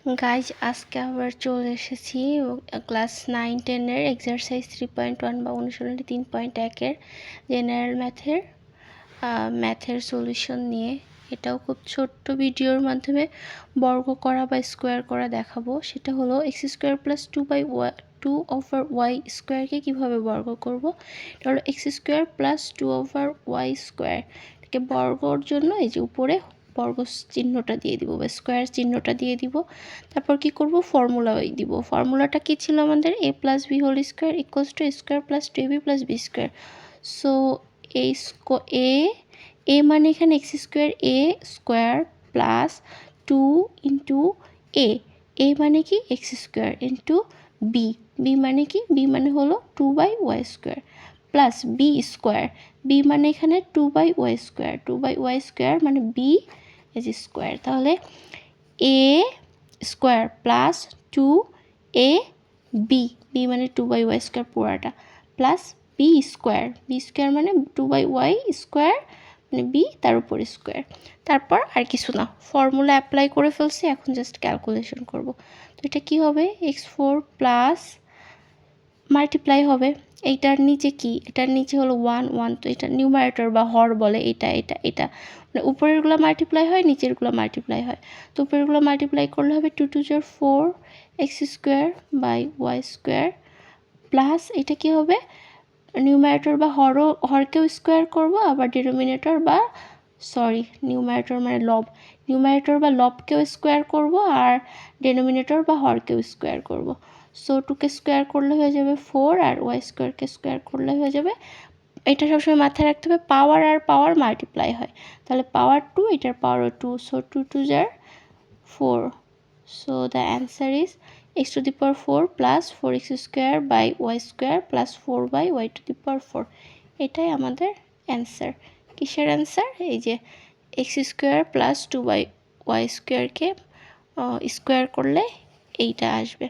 Guys আজকে আবার চলে এসেছি ক্লাস 9-10-এর এক্সারসাইজ 3.1 বা অনুশীলনী 3.1-এর জেনারেল ম্যাথের সলিউশন নিয়ে। এটাও খুব ছোট্ট ভিডিওর মাধ্যমে বর্গ করা বা স্কোয়ার করা দেখাবো। সেটা হলো x² + 2/y স্কোয়ারকে কীভাবে বর্গ করব। এটা হলো x² + 2/y²। এটাকে বর্গর জন্য এই যে উপরে বর্গ চিহ্নটা দিয়ে দিব বা স্কোয়ার চিহ্নটা দিয়ে দিব। তারপর কি করব, ফর্মুলা দিব। ফর্মুলাটা কি ছিল আমাদের, a + b² = a² + 2ab + b²। So a মানে এখানে x² a² + 2 * a মানে কি x² * b মানে কি, b মানে হলো 2/y² প্লাস b² মানে এখানে 2/y² মানে b স্কোয়ার। তাহলে a² + 2ab মানে 2/y² পুরাটা প্লাস b² মানে 2/y² মানে b তার উপর স্কোয়ার। তারপর আর কিছু না, ফর্মুলা অ্যাপ্লাই করে ফেলছি, এখন জাস্ট ক্যালকুলেশন করব। তো এটা কি হবে, x4 প্লাস মাল্টিপ্লাই হবে এইটার নিচে কি, এটার নিচে হলো 1 তো এটা নিউমারেটর বা হর বলে। এটা মানে উপরেরগুলো মাল্টিপ্লাই হয়, নিচেরগুলো মাল্টিপ্লাই হয়। তো উপরেরগুলো মাল্টিপ্লাই করলে হবে 2 × 2 = 4 x² / y² প্লাস এটা কি হবে, নিউমারেটর বা হরকেও স্কোয়ার করব, আবার ডিনোমিনেটর বা নিউমারেটর মানে নিউমারেটর বা লবকেও স্কোয়ার করব, আর ডিনোমিনেটর বা হরকেও স্কোয়ার করব। সো 2কে স্কোয়ার করলে হয়ে যাবে 4, আর y² স্কোয়ার করলে হয়ে যাবে। এটা সবসময় মাথায় রাখতে হবে, পাওয়ার আর পাওয়ার মাল্টিপ্লাই হয়, তাহলে পাওয়ার 2, এটার পাওয়ার 2, so 2 × 2 = 4। So the answer is x⁴ + 4x² / y² + 4/y⁴। এটাই আমাদের অ্যান্সার। কিসের অ্যান্সার, এই যে x² + 2/y²কে স্কোয়ার করলে এইটা আসবে।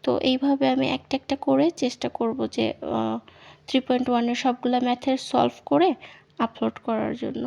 তো এইভাবে আমি একটা একটা করে চেষ্টা করব যে 3.1-এর সবগুলা ম্যাথের সলভ করে আপলোড করার জন্য।